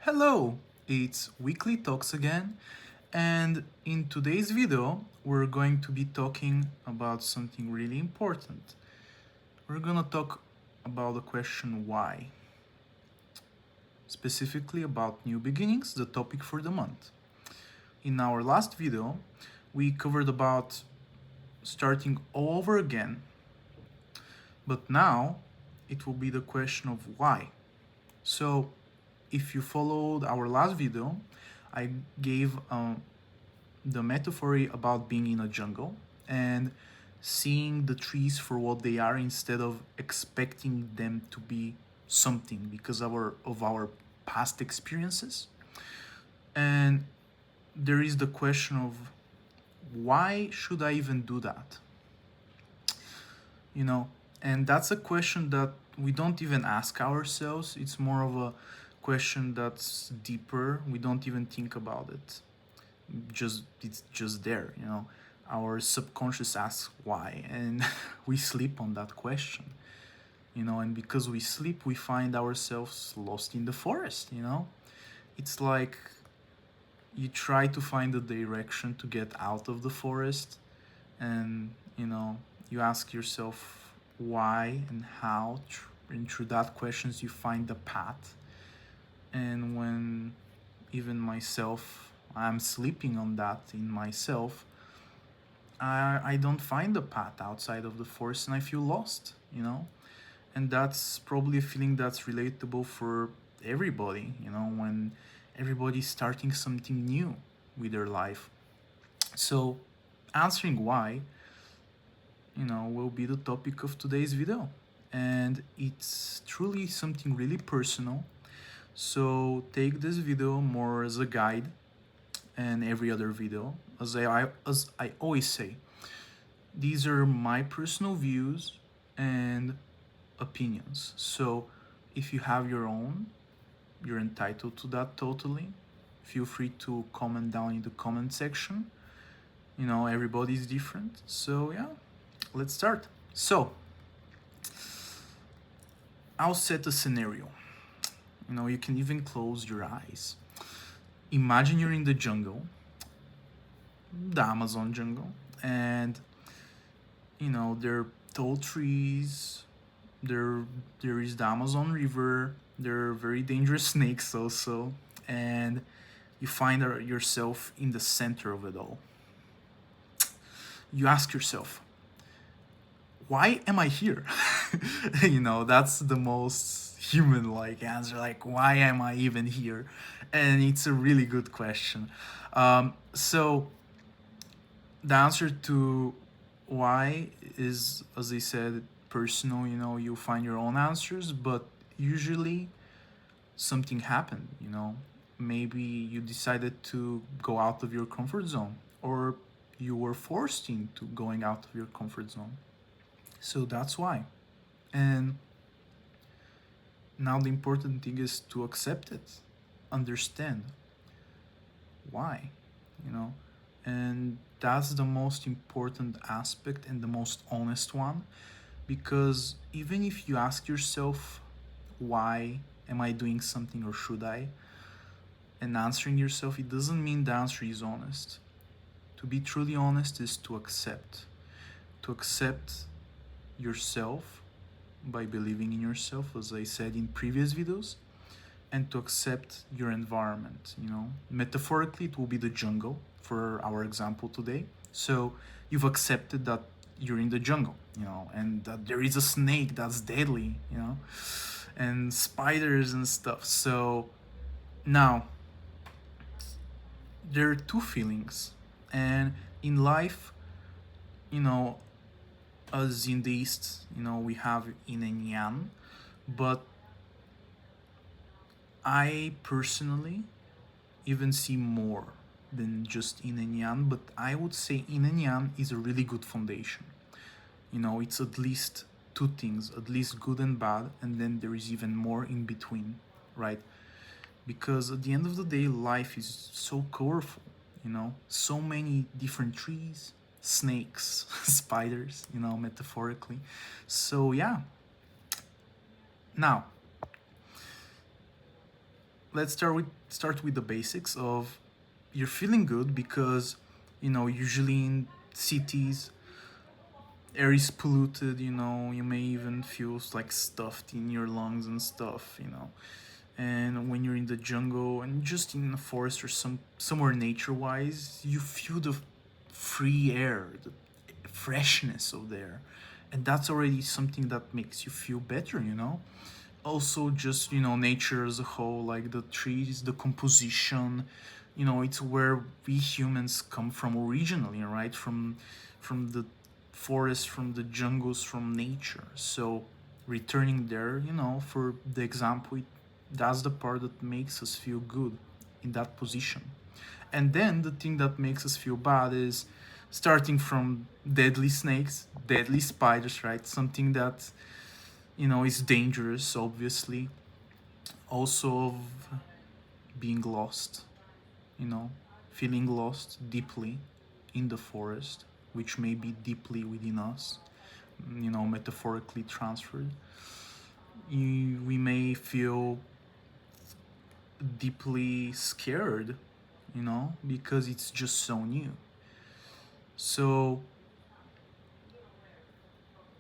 Hello, it's Weekly Talks again, and in today's video, we're going to be talking about something really important. We're gonna talk about the question why, specifically about new beginnings, the topic for the month. In our last video, we covered about starting all over again, but now it will be the question of why. So, if you followed our last video, I gave the metaphor about being in a jungle and seeing the trees for what they are instead of expecting them to be something because of our past experiences. And there is the question of why should I even do that? You know, and that's a question that we don't even ask ourselves. It's more of a question that's deeper. We don't even think about it. It's just there, our subconscious asks why, and we sleep on that question, and because we sleep we find ourselves lost in the forest. It's like you try to find a direction to get out of the forest, and you ask yourself why and how, and through that questions you find the path. And when even myself, I'm sleeping on that in myself, I don't find a path outside of the forest and I feel lost. And that's probably a feeling that's relatable for everybody, when everybody's starting something new with their life. So answering why, will be the topic of today's video. And it's truly something really personal. So take this video more as a guide and every other video. As I always say, these are my personal views and opinions. So if you have your own, you're entitled to that totally. Feel free to comment down in the comment section. Everybody's different. So yeah, let's start. So I'll set a scenario. You can even close your eyes. Imagine you're in the jungle, the Amazon jungle, and there are tall trees. There is the Amazon River. There are very dangerous snakes also, and you find yourself in the center of it all. You ask yourself, why am I here? That's the most human-like answer. Like, why am I even here? And it's a really good question. So the answer to why is, as I said, personal. You find your own answers, but usually something happened. Maybe you decided to go out of your comfort zone, or you were forced into going out of your comfort zone. So that's why. And now the important thing is to accept it, understand why, and that's the most important aspect and the most honest one, because even if you ask yourself, why am I doing something or should I, and answering yourself, it doesn't mean the answer is honest. To be truly honest is to accept yourself by believing in yourself, as I said in previous videos, and to accept your environment. Metaphorically, it will be the jungle for our example today. So you've accepted that you're in the jungle, and that there is a snake that's deadly, and spiders and stuff. So now there are two feelings, and in life, as in the East, we have yin and yang, but I personally even see more than just yin and yang, but I would say yin and yang is a really good foundation. It's at least two things, at least good and bad, and then there is even more in between, right? Because at the end of the day, life is so colorful, so many different trees, snakes, spiders, metaphorically. So yeah. Now, let's start with the basics of you're feeling good because usually in cities air is polluted, you may even feel like stuffed in your lungs and stuff. And when you're in the jungle and just in the forest or somewhere nature wise, you feel the free air, the freshness of the air, and that's already something that makes you feel better. Also just nature as a whole, like the trees, the composition, it's where we humans come from originally, right? From the forest, from the jungles, from nature. So returning there, for the example, that's the part that makes us feel good in that position. And then the thing that makes us feel bad is starting from deadly snakes, deadly spiders, right? Something that is dangerous, obviously. Also of being lost, you know, feeling lost deeply in the forest, which may be deeply within us, metaphorically transferred. We may feel deeply scared, because it's just so new. So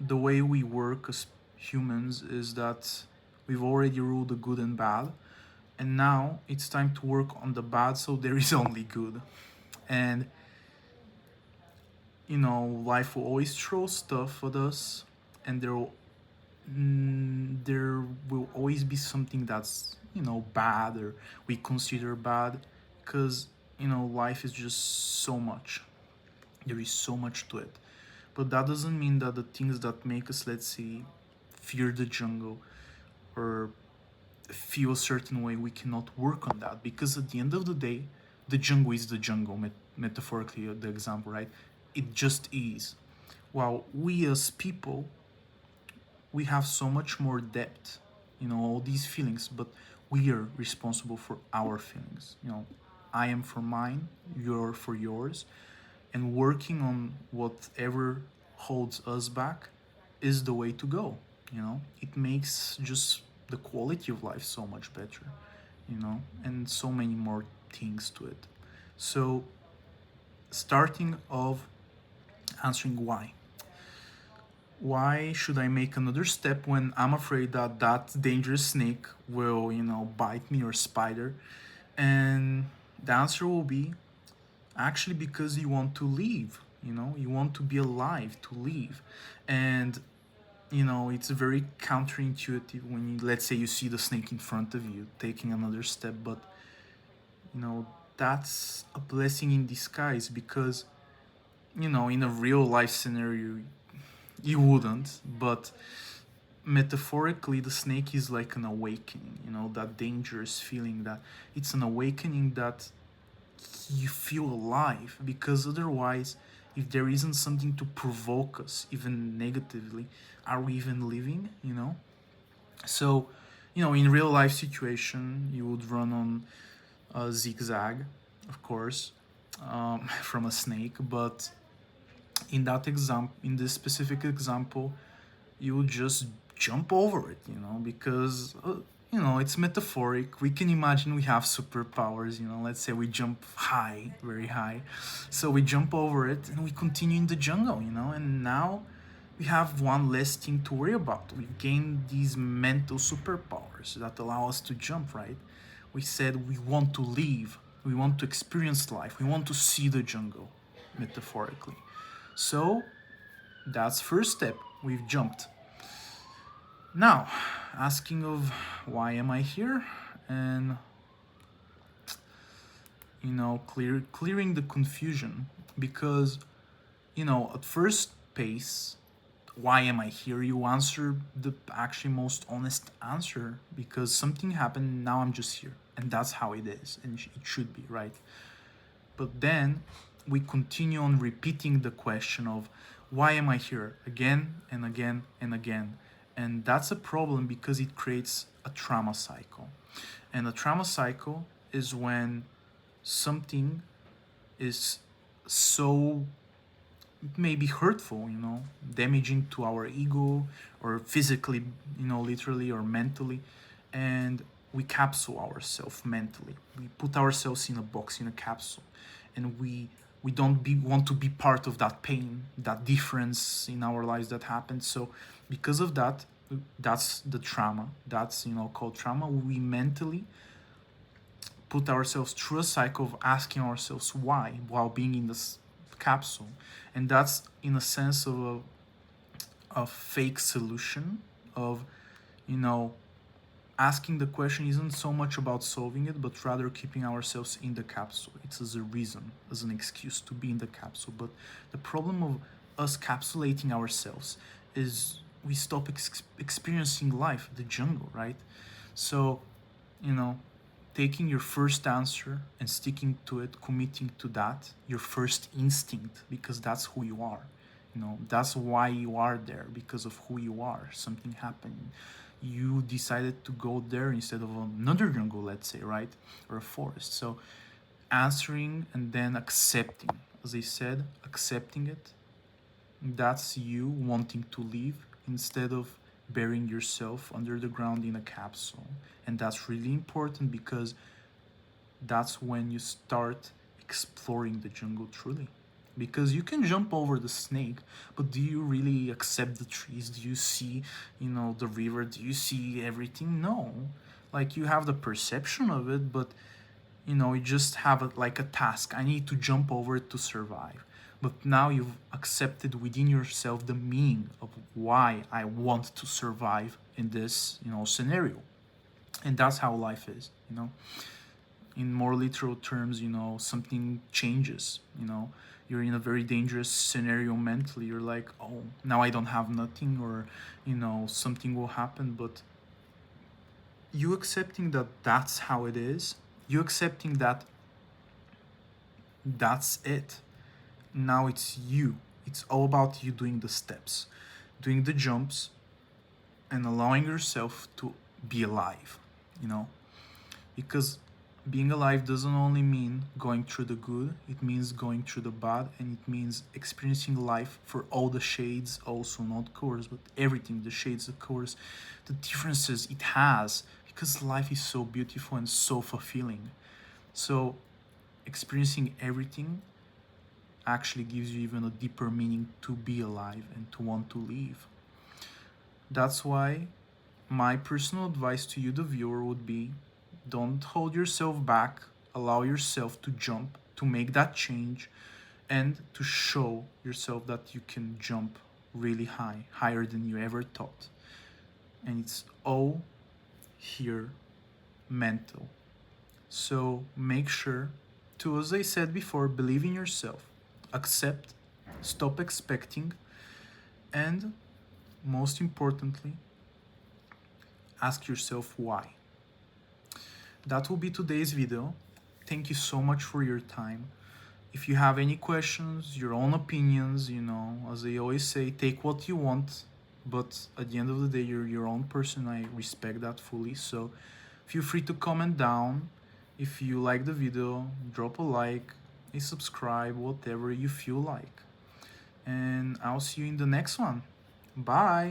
the way we work as humans is that we've already ruled the good and bad, and now it's time to work on the bad so there is only good. And life will always throw stuff at us, and there will always be something that's bad or we consider bad, because life is just so much. There is so much to it. But that doesn't mean that the things that make us, let's say, fear the jungle or feel a certain way, we cannot work on that, because at the end of the day, the jungle is the jungle, metaphorically, the example, right? It just is. While we as people, we have so much more depth, all these feelings, but we are responsible for our feelings. I am for mine, you're for yours, and working on whatever holds us back is the way to go. It makes just the quality of life so much better, and so many more things to it. So starting of answering why should I make another step when I'm afraid that that dangerous snake will bite me, or spider? And the answer will be actually because you want to live. You want to be alive, to live. And it's very counterintuitive when let's say you see the snake in front of you taking another step, but you know that's a blessing in disguise, because in a real life scenario you wouldn't, but metaphorically the snake is like an awakening, that dangerous feeling, that it's an awakening that you feel alive, because otherwise, if there isn't something to provoke us even negatively, are we even living? So in real life situation you would run on a zigzag, of course, from a snake, but in this specific example, you would just jump over it, because it's metaphoric. We can imagine we have superpowers, let's say we jump high, very high. So we jump over it and we continue in the jungle, and now we have one less thing to worry about. We've gained these mental superpowers that allow us to jump, right? We said we want to live, we want to experience life, we want to see the jungle, metaphorically. So that's first step. We've jumped. Now, asking of why am I here, and clearing the confusion, because at first pace, why am I here? You answer the actually most honest answer, because something happened. Now I'm just here, and that's how it is, and it should be, right? But then we continue on repeating the question of why am I here again and again and again. And that's a problem, because it creates a trauma cycle. And a trauma cycle is when something is so, it may be hurtful, damaging to our ego, or physically, literally or mentally. And we capsule ourselves mentally. We put ourselves in a box, in a capsule, and we don't want to be part of that pain, that difference in our lives that happened. So because of that, that's the trauma. That's, called trauma. We mentally put ourselves through a cycle of asking ourselves why while being in this capsule, and that's in a sense of a fake solution of, you know asking the question isn't so much about solving it, but rather keeping ourselves in the capsule. It's as a reason, as an excuse to be in the capsule. But the problem of us capsulating ourselves is we stop experiencing life, the jungle, right? So, you know, taking your first answer and sticking to it, committing to that, your first instinct, because that's who you are. That's why you are there, because of who you are. Something happened. You decided to go there instead of another jungle, let's say, right? Or a forest. So answering and then accepting, as I said, accepting it, that's you wanting to leave instead of burying yourself under the ground in a capsule. And that's really important because that's when you start exploring the jungle truly. Because you can jump over the snake, but do you really accept the trees? Do you see, the river? Do you see everything? No. Like, you have the perception of it, but you just have it like a task. I need to jump over it to survive. But now you've accepted within yourself the meaning of why I want to survive in this, scenario. And that's how life is. In more literal terms, something changes. You're in a very dangerous scenario mentally. You're like, oh, now I don't have nothing, or something will happen. But you accepting that that's how it is, you accepting that that's it. Now it's you. It's all about you doing the steps, doing the jumps, and allowing yourself to be alive. Because being alive doesn't only mean going through the good, it means going through the bad, and it means experiencing life for all the shades, also not colors, but everything, the shades, the colors, the differences it has, because life is so beautiful and so fulfilling. So experiencing everything actually gives you even a deeper meaning to be alive and to want to live. That's why my personal advice to you, the viewer, would be, don't hold yourself back. Allow yourself to jump, to make that change, and to show yourself that you can jump really high, higher than you ever thought. And it's all here mental. So make sure to, as I said before, believe in yourself, accept, stop expecting, and most importantly, ask yourself why. That will be today's video. Thank you so much for your time. If you have any questions, your own opinions, as I always say, take what you want, but at the end of the day, you're your own person. I respect that fully. So feel free to comment down. If you like the video, drop a like, a subscribe, whatever you feel like. And I'll see you in the next one. Bye.